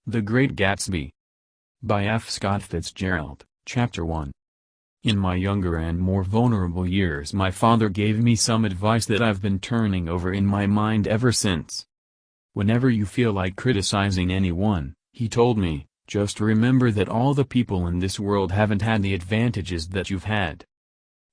The Great Gatsby. By F. Scott Fitzgerald, Chapter 1. In my younger and more vulnerable years, my father gave me some advice that I've been turning over in my mind ever since. Whenever you feel like criticizing anyone, he told me, just remember that all the people in this world haven't had the advantages that you've had.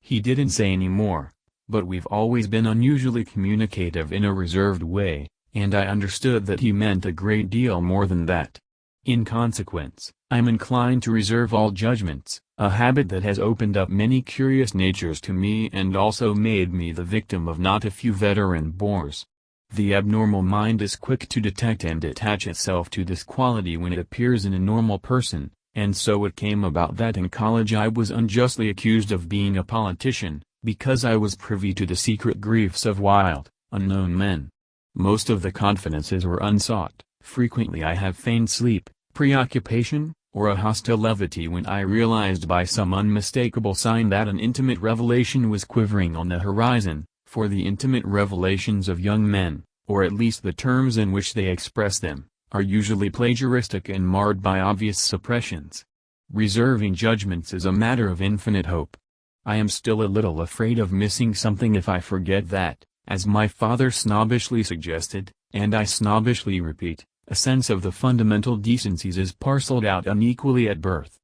He didn't say any more, but we've always been unusually communicative in a reserved way, and I understood that he meant a great deal more than that. In consequence, I'm inclined to reserve all judgments, a habit that has opened up many curious natures to me and also made me the victim of not a few veteran bores. The abnormal mind is quick to detect and attach itself to this quality when it appears in a normal person, and so it came about that in college I was unjustly accused of being a politician, because I was privy to the secret griefs of wild, unknown men. Most of the confidences were unsought. Frequently I have feigned sleep, preoccupation, or a hostile levity when I realized by some unmistakable sign that an intimate revelation was quivering on the horizon, for the intimate revelations of young men, or at least the terms in which they express them, are usually plagiaristic and marred by obvious suppressions. Reserving judgments is a matter of infinite hope. I am still a little afraid of missing something if I forget that, as my father snobbishly suggested, and I snobbishly repeat, a sense of the fundamental decencies is parceled out unequally at birth.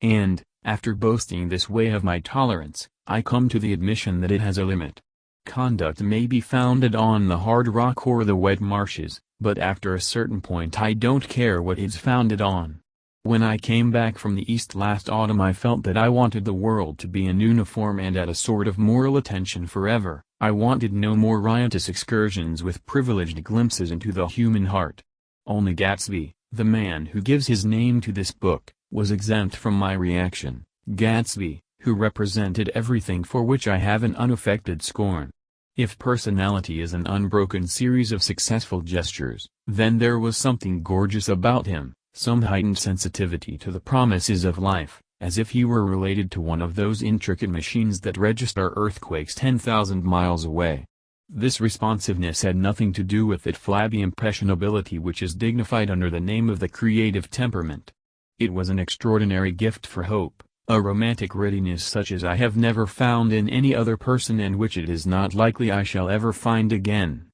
And, after boasting this way of my tolerance, I come to the admission that it has a limit. Conduct may be founded on the hard rock or the wet marshes, but after a certain point I don't care what it's founded on. When I came back from the East last autumn I felt that I wanted the world to be in uniform and at a sort of moral attention forever. I wanted no more riotous excursions with privileged glimpses into the human heart. Only Gatsby, the man who gives his name to this book, was exempt from my reaction. Gatsby, who represented everything for which I have an unaffected scorn. If personality is an unbroken series of successful gestures, then there was something gorgeous about him, some heightened sensitivity to the promises of life, as if he were related to one of those intricate machines that register earthquakes 10,000 miles away. This responsiveness had nothing to do with that flabby impressionability which is dignified under the name of the creative temperament. It was an extraordinary gift for hope, a romantic readiness such as I have never found in any other person and which it is not likely I shall ever find again.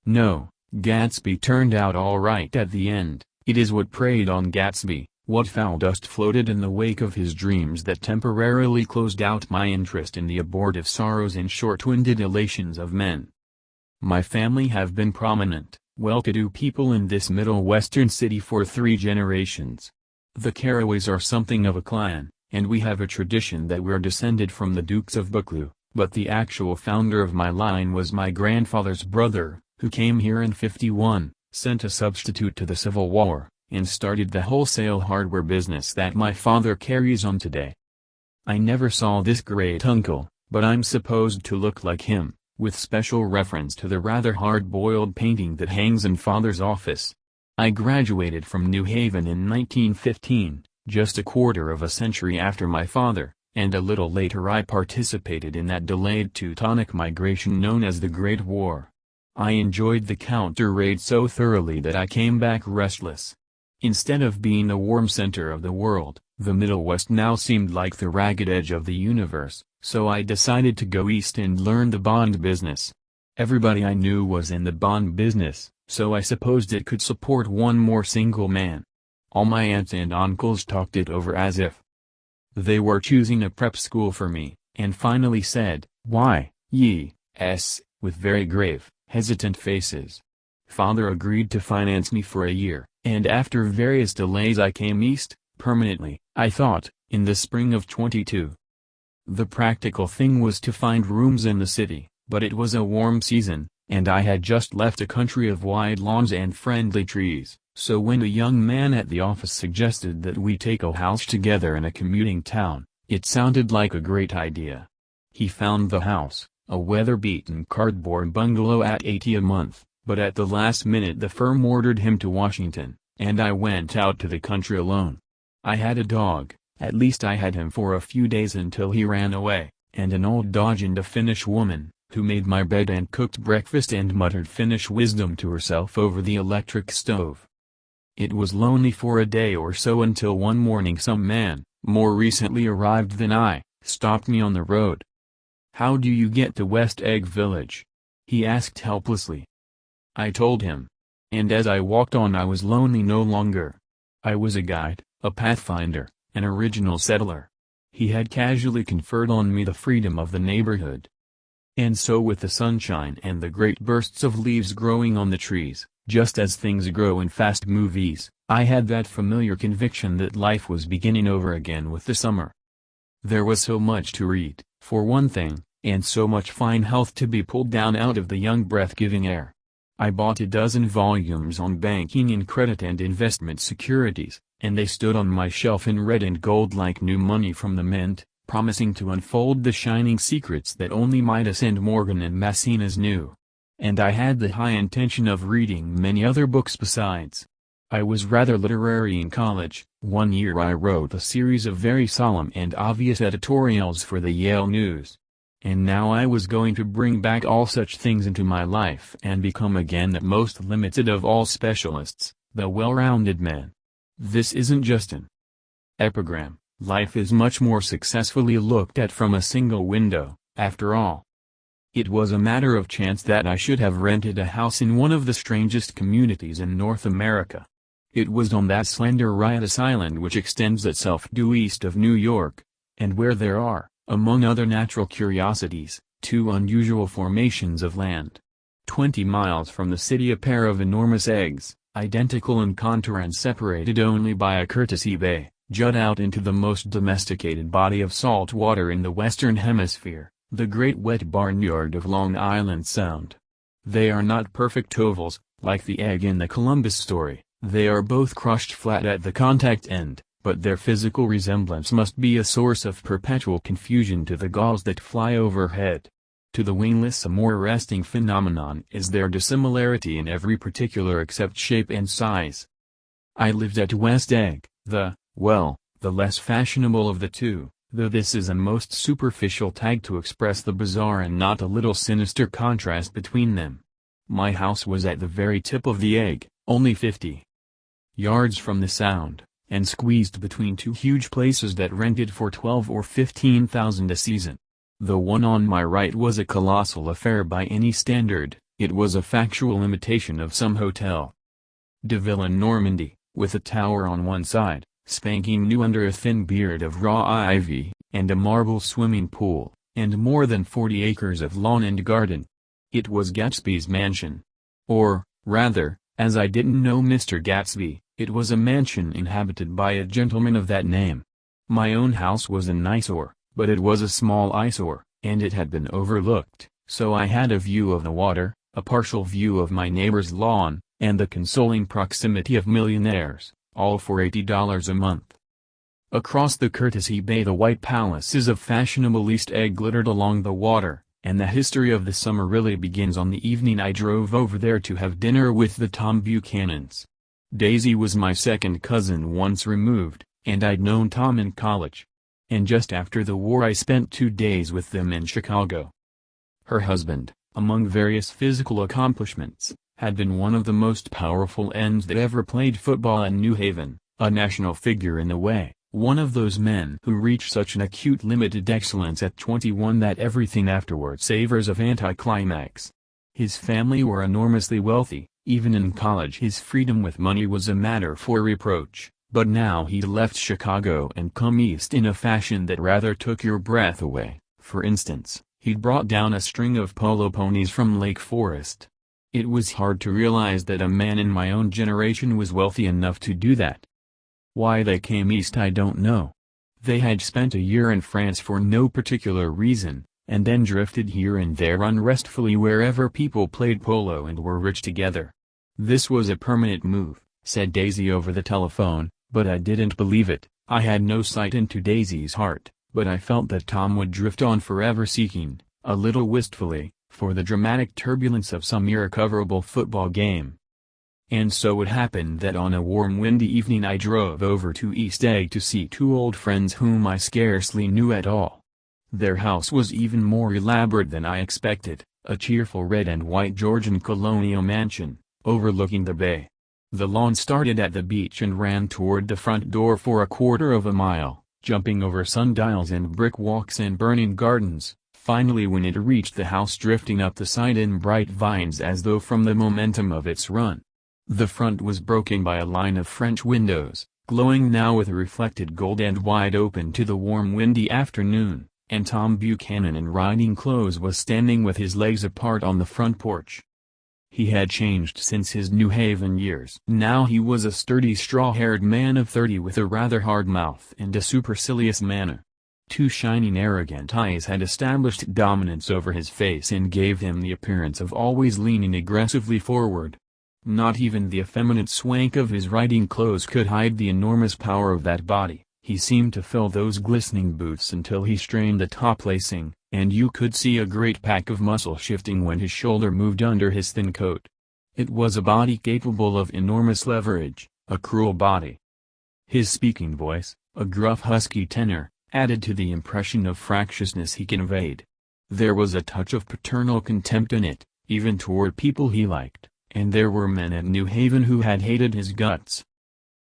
No, Gatsby turned out all right at the end. It is what preyed on Gatsby, what foul dust floated in the wake of his dreams that temporarily closed out my interest in the abortive sorrows and short-winded elations of men. My family have been prominent, well-to-do people in this middle western city for 3 generations. The Carraways are something of a clan, and we have a tradition that we're descended from the Dukes of Buccleuch, but the actual founder of my line was my grandfather's brother, who came here in '51, sent a substitute to the Civil War, and started the wholesale hardware business that my father carries on today. I never saw this great uncle, but I'm supposed to look like him, with special reference to the rather hard-boiled painting that hangs in father's office. I graduated from New Haven in 1915, just a quarter of a century after my father, and a little later I participated in that delayed Teutonic migration known as the Great War. I enjoyed the counter-raid so thoroughly that I came back restless. Instead of being the warm center of the world, the Middle West now seemed like the ragged edge of the universe, so I decided to go east and learn the bond business. Everybody I knew was in the bond business, so I supposed it could support one more single man. All my aunts and uncles talked it over as if they were choosing a prep school for me, and finally said, "Why, yes," with very grave, hesitant faces. Father agreed to finance me for a year, and after various delays I came east, permanently, I thought, in the spring of '22. The practical thing was to find rooms in the city, but it was a warm season, and I had just left a country of wide lawns and friendly trees, so when a young man at the office suggested that we take a house together in a commuting town, it sounded like a great idea. He found the house, a weather-beaten cardboard bungalow at $80 a month, but at the last minute the firm ordered him to Washington, and I went out to the country alone. I had a dog, at least I had him for a few days until he ran away, and an old Dodge and a Finnish woman, who made my bed and cooked breakfast and muttered Finnish wisdom to herself over the electric stove. It was lonely for a day or so until one morning some man, more recently arrived than I, stopped me on the road. "How do you get to West Egg Village?" he asked helplessly. I told him. And as I walked on I was lonely no longer. I was a guide, a pathfinder, an original settler. He had casually conferred on me the freedom of the neighborhood. And so with the sunshine and the great bursts of leaves growing on the trees, just as things grow in fast movies, I had that familiar conviction that life was beginning over again with the summer. There was so much to read, for one thing, and so much fine health to be pulled down out of the young breath-giving air. I bought a dozen volumes on banking and credit and investment securities, and they stood on my shelf in red and gold like new money from the mint, promising to unfold the shining secrets that only Midas and Morgan and Maecenas knew. And I had the high intention of reading many other books besides. I was rather literary in college. One year I wrote a series of very solemn and obvious editorials for the Yale News. And now I was going to bring back all such things into my life and become again the most limited of all specialists, the well-rounded man. This isn't just an epigram. Life is much more successfully looked at from a single window, after all. It was a matter of chance that I should have rented a house in one of the strangest communities in North America. It was on that slender riotous island which extends itself due east of New York, and where there are, among other natural curiosities, two unusual formations of land. 20 miles from the city a pair of enormous eggs, identical in contour and separated only by a courtesy bay, jut out into the most domesticated body of salt water in the Western Hemisphere, the great wet barnyard of Long Island Sound. They are not perfect ovals, like the egg in the Columbus story, they are both crushed flat at the contact end, but their physical resemblance must be a source of perpetual confusion to the gulls that fly overhead. To the wingless a more arresting phenomenon is their dissimilarity in every particular except shape and size. I lived at West Egg, the less fashionable of the two, though this is a most superficial tag to express the bizarre and not a little sinister contrast between them. My house was at the very tip of the egg, only 50 yards from the Sound, and squeezed between two huge places that rented for $12,000 or $15,000 a season. The one on my right was a colossal affair by any standard, it was a factual imitation of some hotel de ville in Normandy, with a tower on one side, spanking new under a thin beard of raw ivy, and a marble swimming pool, and more than 40 acres of lawn and garden. It was Gatsby's mansion. Or, rather, as I didn't know Mr. Gatsby, it was a mansion inhabited by a gentleman of that name. My own house was an eyesore, but it was a small eyesore, and it had been overlooked, so I had a view of the water, a partial view of my neighbor's lawn, and the consoling proximity of millionaires, all for $80 a month. Across the courtesy bay the white palaces of fashionable East Egg glittered along the water, and the history of the summer really begins on the evening I drove over there to have dinner with the Tom Buchanans. Daisy was my second cousin once removed, and I'd known Tom in college. And just after the war I spent 2 days with them in Chicago. Her husband, among various physical accomplishments, had been one of the most powerful ends that ever played football in New Haven, a national figure in the way, one of those men who reach such an acute limited excellence at 21 that everything afterward savors of anticlimax. His family were enormously wealthy, even in college his freedom with money was a matter for reproach, but now he'd left Chicago and come east in a fashion that rather took your breath away. For instance, he'd brought down a string of polo ponies from Lake Forest. It was hard to realize that a man in my own generation was wealthy enough to do that. Why they came east I don't know. They had spent a year in France for no particular reason, and then drifted here and there unrestfully wherever people played polo and were rich together. This was a permanent move, said Daisy over the telephone, but I didn't believe it. I had no sight into Daisy's heart, but I felt that Tom would drift on forever seeking, a little wistfully, for the dramatic turbulence of some irrecoverable football game. And so it happened that on a warm windy evening I drove over to East Egg to see two old friends whom I scarcely knew at all. Their house was even more elaborate than I expected, a cheerful red and white Georgian colonial mansion, overlooking the bay. The lawn started at the beach and ran toward the front door for a quarter of a mile, jumping over sundials and brick walks and burning gardens, finally when it reached the house drifting up the side in bright vines as though from the momentum of its run. The front was broken by a line of French windows, glowing now with reflected gold and wide open to the warm windy afternoon, and Tom Buchanan in riding clothes was standing with his legs apart on the front porch. He had changed since his New Haven years. Now he was a sturdy straw-haired man of 30 with a rather hard mouth and a supercilious manner. Two shining arrogant eyes had established dominance over his face and gave him the appearance of always leaning aggressively forward. Not even the effeminate swank of his riding clothes could hide the enormous power of that body. He seemed to fill those glistening boots until he strained the top lacing, and you could see a great pack of muscle shifting when his shoulder moved under his thin coat. It was a body capable of enormous leverage, a cruel body. His speaking voice, a gruff husky tenor, added to the impression of fractiousness he conveyed. There was a touch of paternal contempt in it, even toward people he liked, and there were men at New Haven who had hated his guts.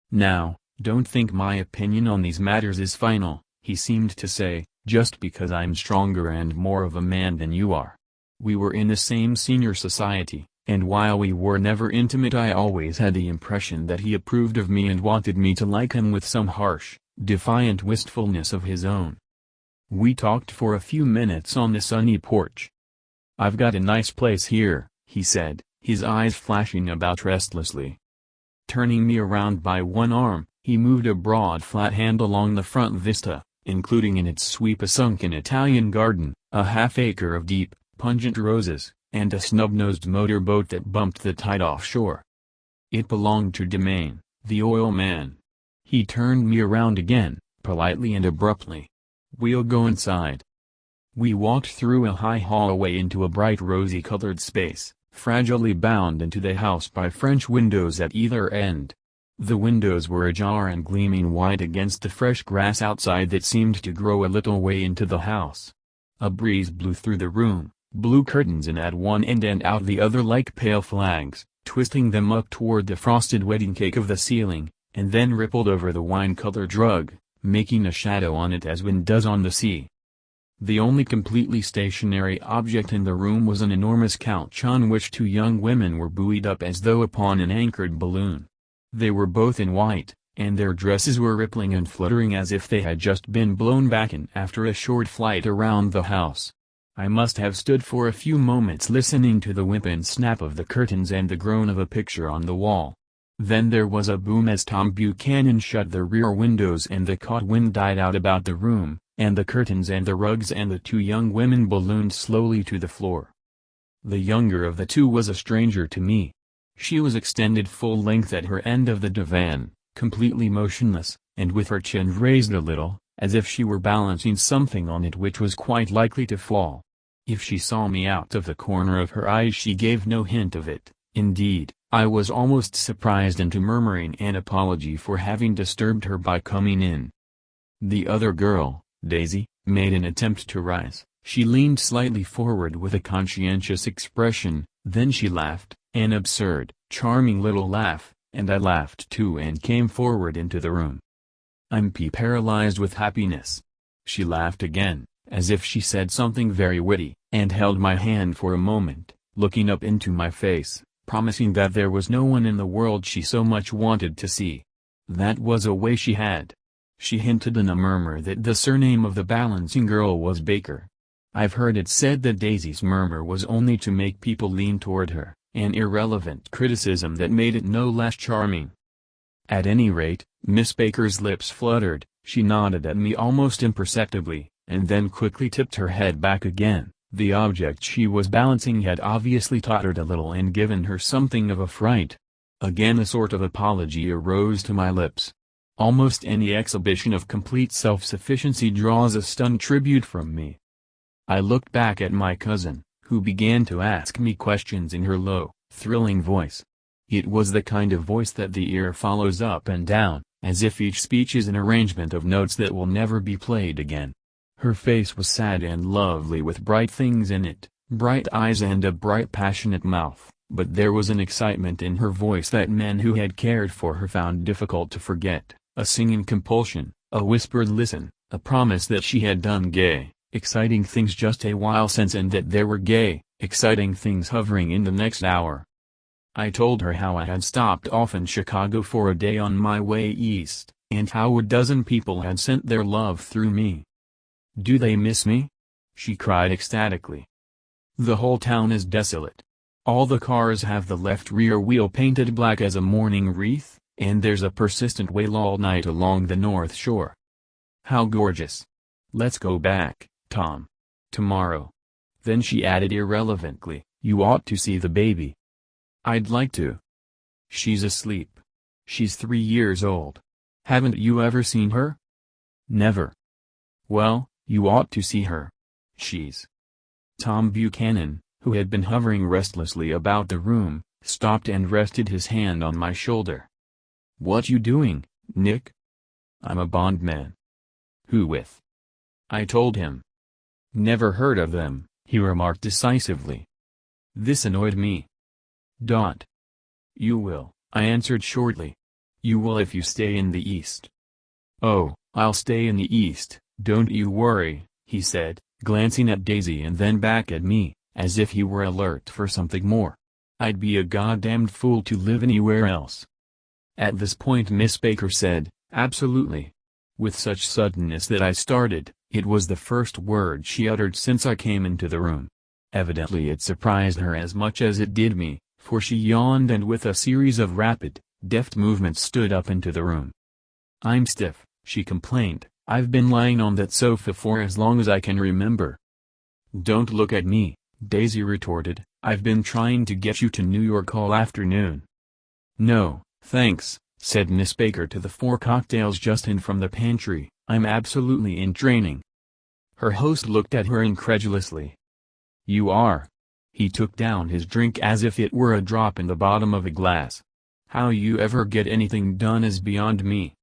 Now, don't think my opinion on these matters is final, he seemed to say, just because I'm stronger and more of a man than you are. We were in the same senior society, and while we were never intimate I always had the impression that he approved of me and wanted me to like him with some harsh, defiant wistfulness of his own. We talked for a few minutes on the sunny porch. "I've got a nice place here," he said, his eyes flashing about restlessly. Turning me around by one arm, he moved a broad flat hand along the front vista, including in its sweep a sunken Italian garden, a half-acre of deep, pungent roses, and a snub-nosed motor-boat that bumped the tide offshore. It belonged to Demain, the oil man. He turned me around again, politely and abruptly. "We'll go inside." We walked through a high hallway into a bright rosy-colored space, fragilely bound into the house by French windows at either end. The windows were ajar and gleaming white against the fresh grass outside that seemed to grow a little way into the house. A breeze blew through the room, blew curtains in at one end and out the other like pale flags, twisting them up toward the frosted wedding cake of the ceiling, and then rippled over the wine-colored rug, making a shadow on it as wind does on the sea. The only completely stationary object in the room was an enormous couch on which two young women were buoyed up as though upon an anchored balloon. They were both in white, and their dresses were rippling and fluttering as if they had just been blown back in after a short flight around the house. I must have stood for a few moments listening to the whip and snap of the curtains and the groan of a picture on the wall. Then there was a boom as Tom Buchanan shut the rear windows and the caught wind died out about the room, and the curtains and the rugs and the two young women ballooned slowly to the floor. The younger of the two was a stranger to me. She was extended full length at her end of the divan, completely motionless, and with her chin raised a little, as if she were balancing something on it which was quite likely to fall. If she saw me out of the corner of her eyes she gave no hint of it. Indeed, I was almost surprised into murmuring an apology for having disturbed her by coming in. The other girl, Daisy, made an attempt to rise. She leaned slightly forward with a conscientious expression, then she laughed, an absurd, charming little laugh, and I laughed too and came forward into the room. "I'm paralyzed with happiness." She laughed again, as if she said something very witty, and held my hand for a moment, looking up into my face, promising that there was no one in the world she so much wanted to see. That was a way she had. She hinted in a murmur that the surname of the balancing girl was Baker. I've heard it said that Daisy's murmur was only to make people lean toward her, an irrelevant criticism that made it no less charming. At any rate, Miss Baker's lips fluttered, she nodded at me almost imperceptibly, and then quickly tipped her head back again. The object she was balancing had obviously tottered a little and given her something of a fright. Again a sort of apology arose to my lips. Almost any exhibition of complete self-sufficiency draws a stunned tribute from me. I looked back at my cousin, who began to ask me questions in her low, thrilling voice. It was the kind of voice that the ear follows up and down, as if each speech is an arrangement of notes that will never be played again. Her face was sad and lovely with bright things in it, bright eyes and a bright passionate mouth, but there was an excitement in her voice that men who had cared for her found difficult to forget, a singing compulsion, a whispered listen, a promise that she had done gay, exciting things just a while since and that there were gay, exciting things hovering in the next hour. I told her how I had stopped off in Chicago for a day on my way east, and how a dozen people had sent their love through me. "Do they miss me?" she cried ecstatically. "The whole town is desolate. All the cars have the left rear wheel painted black as a mourning wreath, and there's a persistent wail all night along the North Shore. How gorgeous. Let's go back, Tom. Tomorrow." Then she added irrelevantly, "You ought to see the baby." "I'd like to." "She's asleep. She's 3 years old. Haven't you ever seen her?" "Never." "Well, you ought to see her. She's—" Tom Buchanan, who had been hovering restlessly about the room, stopped and rested his hand on my shoulder. "What you doing, Nick?" "I'm a bondman." "Who with?" I told him. "Never heard of them," he remarked decisively. This annoyed me. "You will," I answered shortly. "You will if you stay in the East." "Oh, I'll stay in the East, don't you worry," he said, glancing at Daisy and then back at me, as if he were alert for something more. "I'd be a goddamned fool to live anywhere else." At this point Miss Baker said, "Absolutely." With such suddenness that I started. It was the first word she uttered since I came into the room. Evidently it surprised her as much as it did me, for she yawned and with a series of rapid, deft movements stood up into the room. "I'm stiff," she complained. "I've been lying on that sofa for as long as I can remember." "Don't look at me," Daisy retorted. "I've been trying to get you to New York all afternoon." "No, thanks," said Miss Baker to the 4 cocktails just in from the pantry. "I'm absolutely in training." Her host looked at her incredulously. "You are?" He took down his drink as if it were a drop in the bottom of a glass. "How you ever get anything done is beyond me."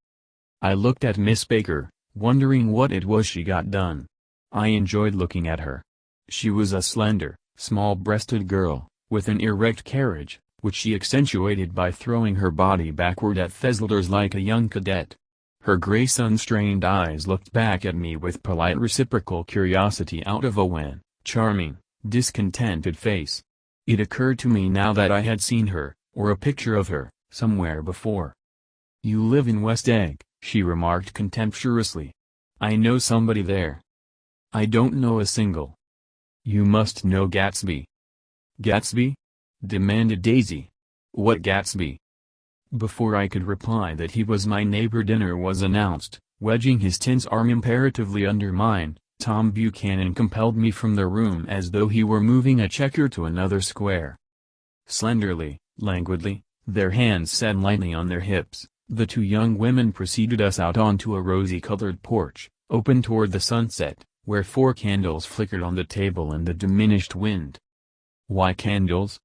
I looked at Miss Baker, wondering what it was she got done. I enjoyed looking at her. She was a slender, small-breasted girl, with an erect carriage, which she accentuated by throwing her body backward at Thesselders like a young cadet. Her gray sun-strained eyes looked back at me with polite reciprocal curiosity out of a wan, charming, discontented face. It occurred to me now that I had seen her, or a picture of her, somewhere before. "You live in West Egg," she remarked contemptuously. "I know somebody there." "I don't know a single." "You must know Gatsby." "Gatsby?" demanded Daisy. "What Gatsby?" Before I could reply that he was my neighbor, dinner was announced. Wedging his tense arm imperatively under mine, Tom Buchanan compelled me from the room as though he were moving a checker to another square. Slenderly, languidly, their hands set lightly on their hips, the 2 young women preceded us out onto a rosy-colored porch, open toward the sunset, where 4 candles flickered on the table in the diminished wind. "Why candles?"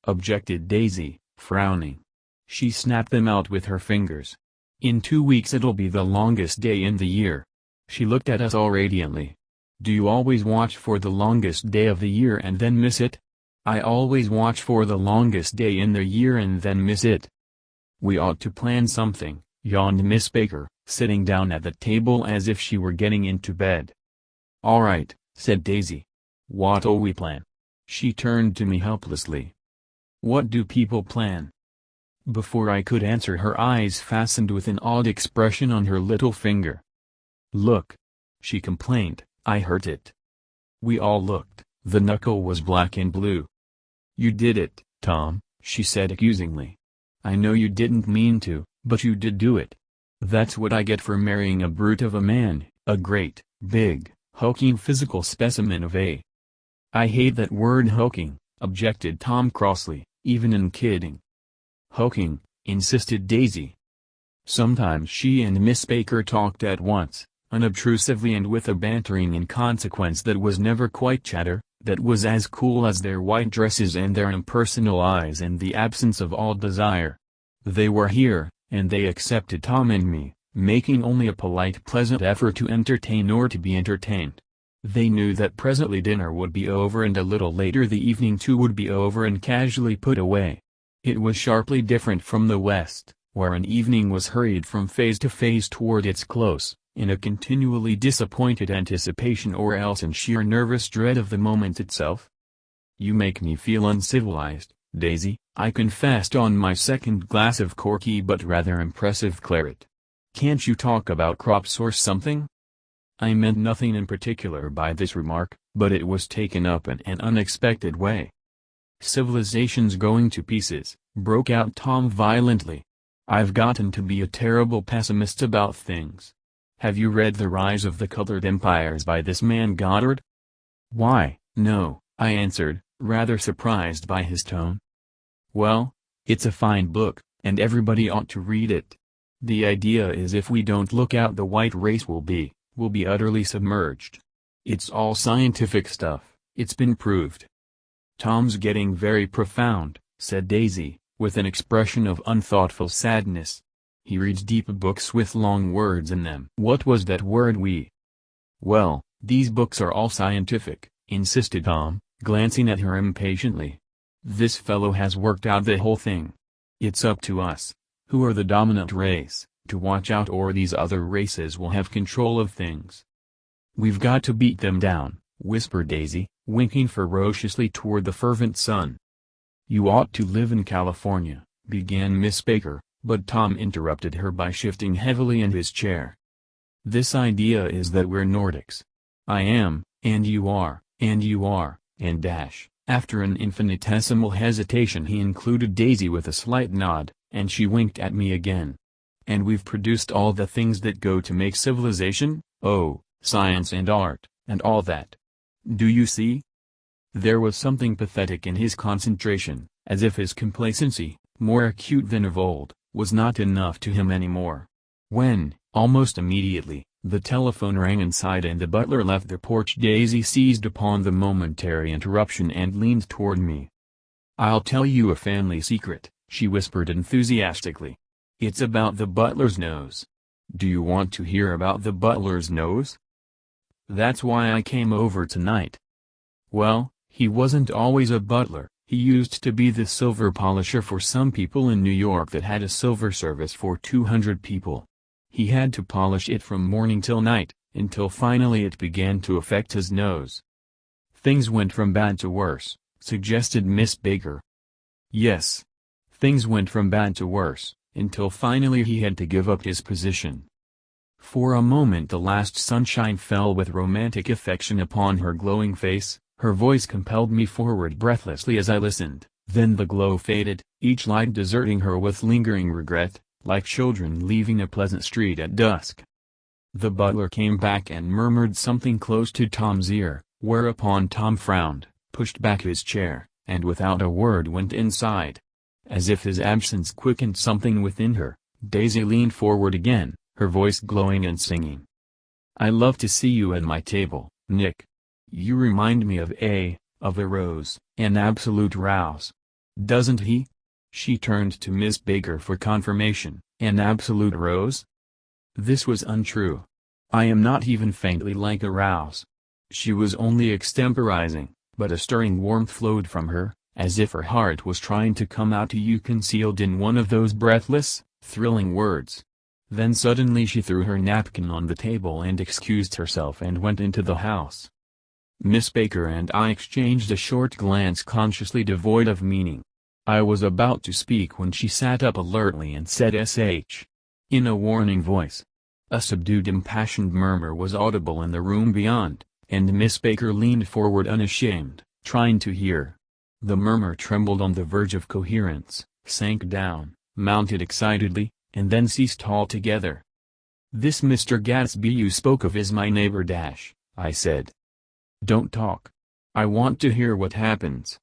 objected Daisy, frowning. She snapped them out with her fingers. "In 2 weeks it'll be the longest day in the year." She looked at us all radiantly. "Do you always watch for the longest day of the year and then miss it?" "I always watch for the longest day in the year and then miss it." "We ought to plan something," yawned Miss Baker, sitting down at the table as if she were getting into bed. "All right," said Daisy. "What'll we plan?" She turned to me helplessly. "What do people plan?" Before I could answer, her eyes fastened with an odd expression on her little finger. "Look," she complained, "I hurt it." We all looked. The knuckle was black and blue. "You did it, Tom," she said accusingly. "I know you didn't mean to, but you did do it. That's what I get for marrying a brute of a man, a great, big, hulking physical specimen of a—" "I hate that word hulking," objected Tom crossly, "even in kidding." "Hulking," insisted Daisy. Sometimes she and Miss Baker talked at once, unobtrusively and with a bantering inconsequence that was never quite chatter, that was as cool as their white dresses and their impersonal eyes and the absence of all desire. They were here, and they accepted Tom and me, making only a polite pleasant effort to entertain or to be entertained. They knew that presently dinner would be over and a little later the evening too would be over and casually put away. It was sharply different from the West, where an evening was hurried from phase to phase toward its close, in a continually disappointed anticipation or else in sheer nervous dread of the moment itself. "You make me feel uncivilized, Daisy," I confessed on my second glass of corky but rather impressive claret. "Can't you talk about crops or something?" I meant nothing in particular by this remark, but it was taken up in an unexpected way. "Civilization's going to pieces," broke out Tom violently. "I've gotten to be a terrible pessimist about things. Have you read The Rise of the Colored Empires by this man Goddard?" "Why, no," I answered, rather surprised by his tone. "Well, it's a fine book, and everybody ought to read it. The idea is if we don't look out the white race will be utterly submerged. It's all scientific stuff, it's been proved." "Tom's getting very profound," said Daisy, with an expression of unthoughtful sadness. "He reads deep books with long words in them." "What was that word we?" "Well, these books are all scientific," insisted Tom, glancing at her impatiently. "This fellow has worked out the whole thing. It's up to us, who are the dominant race, to watch out or these other races will have control of things." "We've got to beat them down," whispered Daisy, winking ferociously toward the fervent sun. "You ought to live in California," began Miss Baker, but Tom interrupted her by shifting heavily in his chair. "This idea is that we're Nordics. I am, and you are, and you are, and dash." After an infinitesimal hesitation he included Daisy with a slight nod, and she winked at me again. "And we've produced all the things that go to make civilization, oh, science and art, and all that. Do you see?" There was something pathetic in his concentration, as if his complacency, more acute than of old, was not enough to him anymore. When, almost immediately, the telephone rang inside and the butler left the porch, Daisy seized upon the momentary interruption and leaned toward me. "I'll tell you a family secret," she whispered enthusiastically. "It's about the butler's nose. Do you want to hear about the butler's nose? That's why I came over tonight. Well, he wasn't always a butler. He used to be the silver polisher for some people in New York that had a silver service for 200 people. He had to polish it from morning till night, until finally it began to affect his nose." "Things went from bad to worse," suggested Miss Baker. "Yes. Things went from bad to worse, until finally he had to give up his position." For a moment the last sunshine fell with romantic affection upon her glowing face, her voice compelled me forward breathlessly as I listened, then the glow faded, each light deserting her with lingering regret, like children leaving a pleasant street at dusk. The butler came back and murmured something close to Tom's ear, whereupon Tom frowned, pushed back his chair, and without a word went inside. As if his absence quickened something within her, Daisy leaned forward again, her voice glowing and singing. "I love to see you at my table, Nick. You remind me of a rose, an absolute rouse. Doesn't he?" She turned to Miss Baker for confirmation. "An absolute rose?" This was untrue. I am not even faintly like a rouse. She was only extemporizing, but a stirring warmth flowed from her, as if her heart was trying to come out to you concealed in one of those breathless, thrilling words. Then suddenly she threw her napkin on the table and excused herself and went into the house. Miss Baker and I exchanged a short glance consciously devoid of meaning. I was about to speak when she sat up alertly and said "sh" in a warning voice. A subdued impassioned murmur was audible in the room beyond, and Miss Baker leaned forward unashamed, trying to hear. The murmur trembled on the verge of coherence, sank down, mounted excitedly, and then ceased altogether. "This Mr. Gatsby you spoke of is my neighbor Dash," I said. "Don't talk. I want to hear what happens."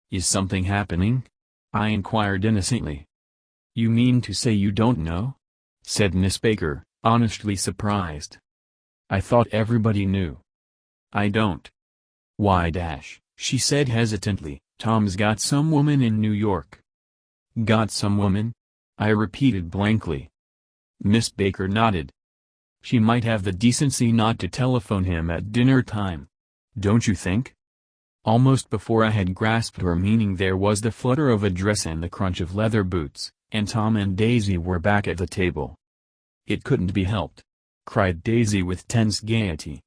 "Is something happening?" I inquired innocently. "You mean to say you don't know?" said Miss Baker, honestly surprised. "I thought everybody knew." "I don't." "Why Dash," she said hesitantly, "Tom's got some woman in New York." "Got some woman?" I repeated blankly. Miss Baker nodded. She might have the decency not to telephone him at dinner time. Don't you think? Almost before I had grasped her meaning there was the flutter of a dress and the crunch of leather boots, and Tom and Daisy were back at the table. "It couldn't be helped," cried Daisy with tense gaiety.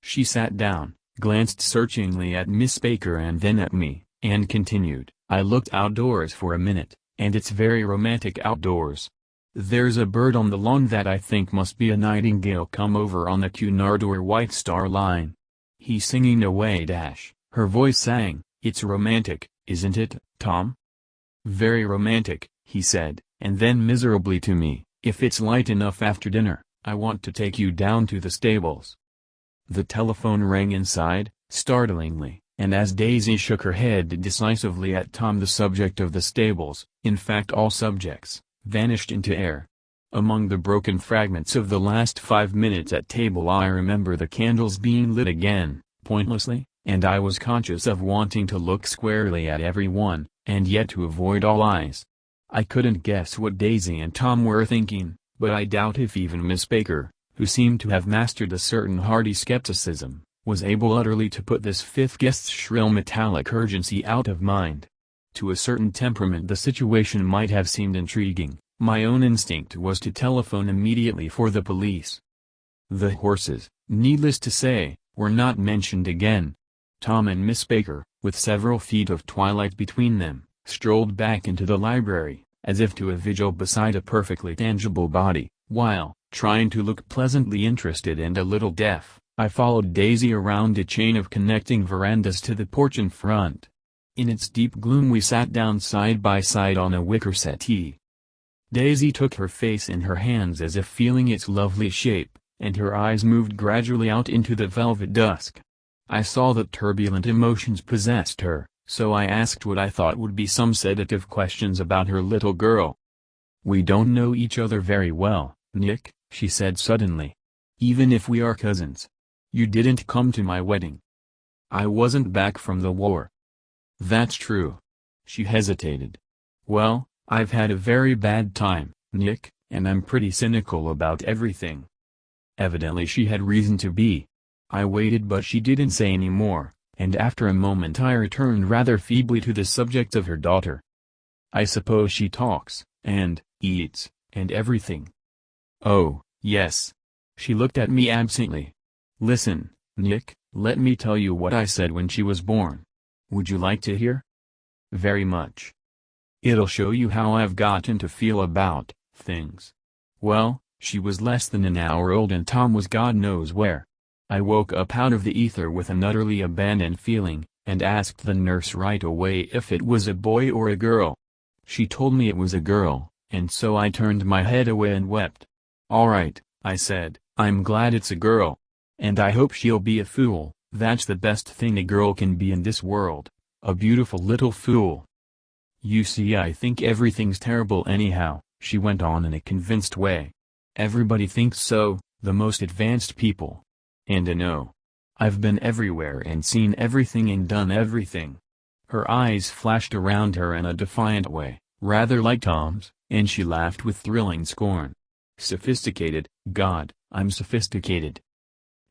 She sat down, glanced searchingly at Miss Baker and then at me, and continued, "I looked outdoors for a minute, and it's very romantic outdoors. There's a bird on the lawn that I think must be a nightingale come over on the Cunard or White Star Line. He's singing away dash." Her voice sang. "It's romantic, isn't it, Tom?" "Very romantic," he said, and then miserably to me, "If it's light enough after dinner, I want to take you down to the stables." The telephone rang inside, startlingly, and as Daisy shook her head decisively at Tom the subject of the stables, in fact all subjects, vanished into air. Among the broken fragments of the last 5 minutes at table I remember the candles being lit again, pointlessly, and I was conscious of wanting to look squarely at everyone, and yet to avoid all eyes. I couldn't guess what Daisy and Tom were thinking, but I doubt if even Miss Baker, who seemed to have mastered a certain hearty skepticism, was able utterly to put this fifth guest's shrill metallic urgency out of mind. To a certain temperament the situation might have seemed intriguing. My own instinct was to telephone immediately for the police. The horses, needless to say, were not mentioned again. Tom and Miss Baker, with several feet of twilight between them, strolled back into the library, as if to a vigil beside a perfectly tangible body, while, trying to look pleasantly interested and a little deaf, I followed Daisy around a chain of connecting verandas to the porch in front. In its deep gloom we sat down side by side on a wicker settee. Daisy took her face in her hands as if feeling its lovely shape, and her eyes moved gradually out into the velvet dusk. I saw that turbulent emotions possessed her, so I asked what I thought would be some sedative questions about her little girl. "We don't know each other very well, Nick," she said suddenly. "Even if we are cousins. You didn't come to my wedding. I wasn't back from the war." "That's true." She hesitated. "Well, I've had a very bad time, Nick, and I'm pretty cynical about everything." Evidently she had reason to be. I waited but she didn't say any more, and after a moment I returned rather feebly to the subject of her daughter. "I suppose she talks, and eats, and everything." "Oh, yes." She looked at me absently. "Listen, Nick, let me tell you what I said when she was born. Would you like to hear?" "Very much. It'll show you how I've gotten to feel about things. Well, she was less than an hour old and Tom was God knows where. I woke up out of the ether with an utterly abandoned feeling, and asked the nurse right away if it was a boy or a girl. She told me it was a girl, and so I turned my head away and wept. "All right," I said, "I'm glad it's a girl. And I hope she'll be a fool. That's the best thing a girl can be in this world, a beautiful little fool." "You see, I think everything's terrible anyhow," she went on in a convinced way. "Everybody thinks so, the most advanced people. And I know. I've been everywhere and seen everything and done everything." Her eyes flashed around her in a defiant way, rather like Tom's, and she laughed with thrilling scorn. "Sophisticated, God, I'm sophisticated."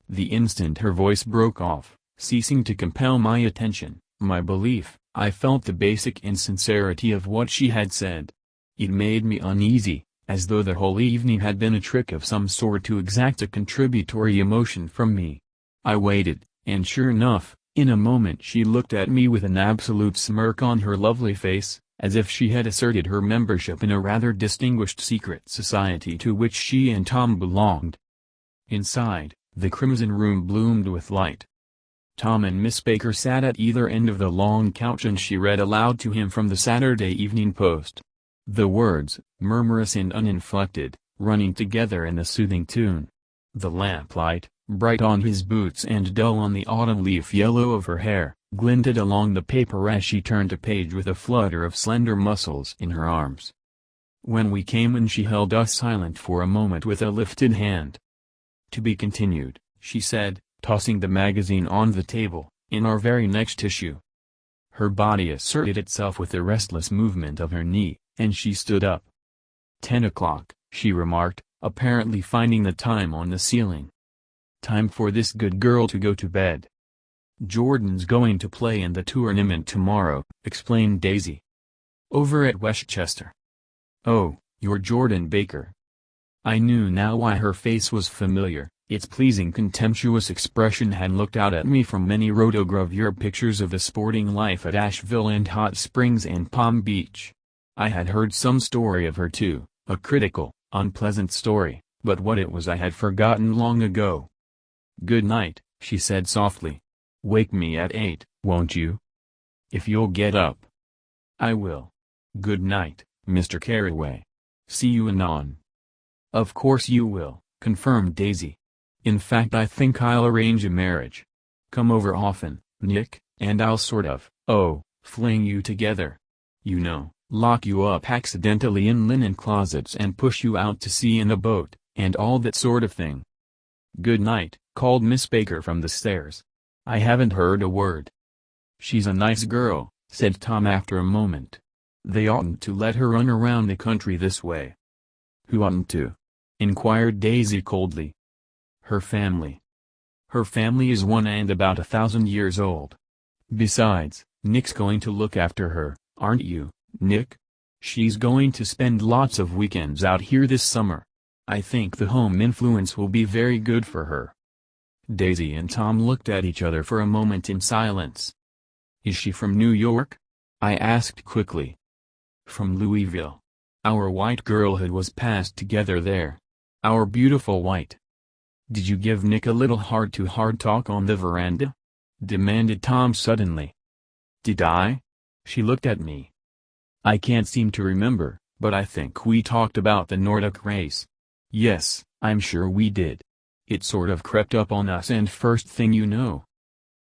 The instant her voice broke off, ceasing to compel my attention, my belief, I felt the basic insincerity of what she had said. It made me uneasy, as though the whole evening had been a trick of some sort to exact a contributory emotion from me. I waited, and sure enough, in a moment she looked at me with an absolute smirk on her lovely face, as if she had asserted her membership in a rather distinguished secret society to which she and Tom belonged. Inside, the Crimson Room bloomed with light. Tom and Miss Baker sat at either end of the long couch and she read aloud to him from the Saturday Evening Post. The words, murmurous and uninflected, running together in a soothing tune. The lamplight, bright on his boots and dull on the autumn leaf yellow of her hair, glinted along the paper as she turned a page with a flutter of slender muscles in her arms. When we came in she held us silent for a moment with a lifted hand. "To be continued," she said, tossing the magazine on the table, "in our very next issue." Her body asserted itself with a restless movement of her knee, and she stood up. 10 o'clock, she remarked, apparently finding the time on the ceiling. "Time for this good girl to go to bed. Jordan's going to play in the tournament tomorrow," explained Daisy. "Over at Westchester." "Oh, you're Jordan Baker." I knew now why her face was familiar. Its pleasing contemptuous expression had looked out at me from many rotogravure pictures of the sporting life at Asheville and Hot Springs and Palm Beach. I had heard some story of her too, a critical, unpleasant story, but what it was I had forgotten long ago. "Good night," she said softly. "Wake me at 8, won't you? If you'll get up." "I will. Good night, Mr. Carraway. See you anon." "Of course you will," confirmed Daisy. "In fact, I think I'll arrange a marriage. Come over often, Nick, and I'll fling you together. You know, lock you up accidentally in linen closets and push you out to sea in a boat, and all that sort of thing." "Good night," called Miss Baker from the stairs. "I haven't heard a word." "She's a nice girl," said Tom after a moment. "They oughtn't to let her run around the country this way." "Who oughtn't to?" inquired Daisy coldly. "Her family. Her family is 1 and about 1,000 years old. Besides, Nick's going to look after her, aren't you, Nick? She's going to spend lots of weekends out here this summer. I think the home influence will be very good for her." Daisy and Tom looked at each other for a moment in silence. "Is she from New York?" I asked quickly. "From Louisville. Our white girlhood was passed together there. Our beautiful white." "Did you give Nick a little heart-to-heart talk on the veranda?" demanded Tom suddenly. "Did I?" She looked at me. "I can't seem to remember, but I think we talked about the Nordic race. Yes, I'm sure we did. It sort of crept up on us, and first thing you know—"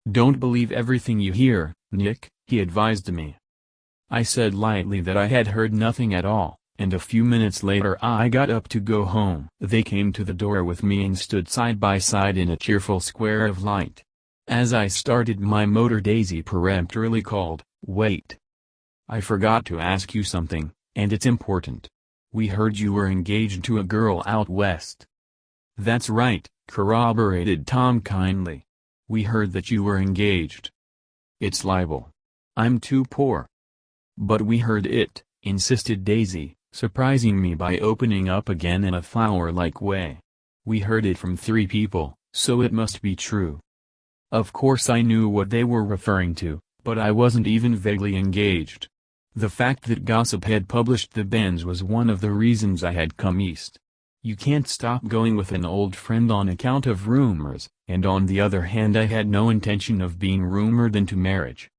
"Don't believe everything you hear, Nick," he advised me. I said lightly that I had heard nothing at all, and a few minutes later I got up to go home. They came to the door with me and stood side by side in a cheerful square of light. As I started my motor, Daisy peremptorily called, "Wait. I forgot to ask you something, and it's important. We heard you were engaged to a girl out west." "That's right," corroborated Tom kindly. "We heard that you were engaged." "It's libel. I'm too poor." "But we heard it," insisted Daisy, surprising me by opening up again in a flower-like way. "We heard it from 3 people, so it must be true." Of course I knew what they were referring to, but I wasn't even vaguely engaged. The fact that gossip had published the bends was one of the reasons I had come east. You can't stop going with an old friend on account of rumors, and on the other hand I had no intention of being rumored into marriage.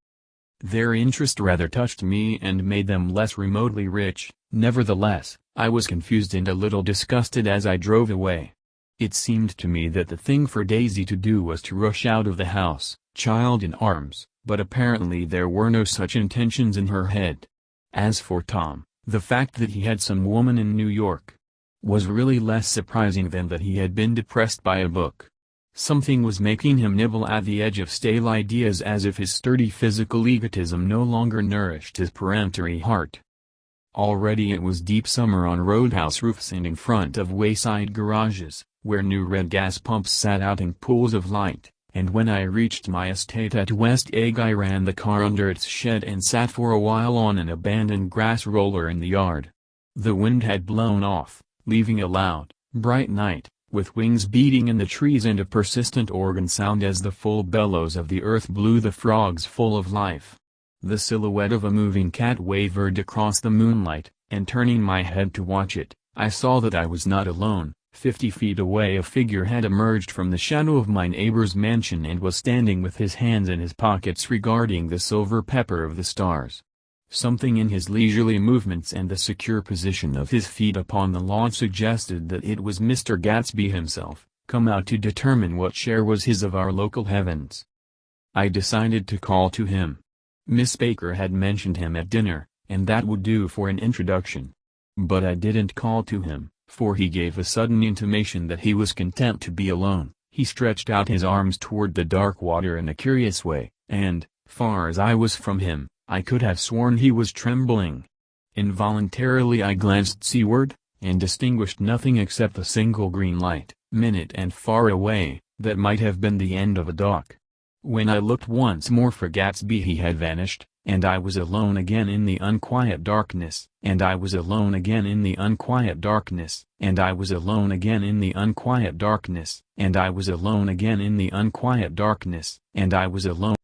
Their interest rather touched me and made them less remotely rich. Nevertheless, I was confused and a little disgusted as I drove away. It seemed to me that the thing for Daisy to do was to rush out of the house, child in arms, but apparently there were no such intentions in her head. As for Tom, the fact that he had some woman in New York was really less surprising than that he had been depressed by a book. Something was making him nibble at the edge of stale ideas, as if his sturdy physical egotism no longer nourished his peremptory heart. Already it was deep summer on roadhouse roofs and in front of wayside garages, where new red gas pumps sat out in pools of light, and when I reached my estate at West Egg I ran the car under its shed and sat for a while on an abandoned grass roller in the yard. The wind had blown off, leaving a loud, bright night, with wings beating in the trees and a persistent organ sound as the full bellows of the earth blew the frogs full of life. The silhouette of a moving cat wavered across the moonlight, and turning my head to watch it, I saw that I was not alone. 50 feet away a figure had emerged from the shadow of my neighbor's mansion and was standing with his hands in his pockets regarding the silver pepper of the stars. Something in his leisurely movements and the secure position of his feet upon the lawn suggested that it was Mr. Gatsby himself, come out to determine what share was his of our local heavens. I decided to call to him. Miss Baker had mentioned him at dinner, and that would do for an introduction. But I didn't call to him, for he gave a sudden intimation that he was content to be alone. He stretched out his arms toward the dark water in a curious way, and, far as I was from him, I could have sworn he was trembling. Involuntarily I glanced seaward, and distinguished nothing except a single green light, minute and far away, that might have been the end of a dock. When I looked once more for Gatsby, he had vanished, and I was alone again in the unquiet darkness, and I was alone again in the unquiet darkness, and I was alone again in the unquiet darkness, and I was alone again in the unquiet darkness, and I was alone.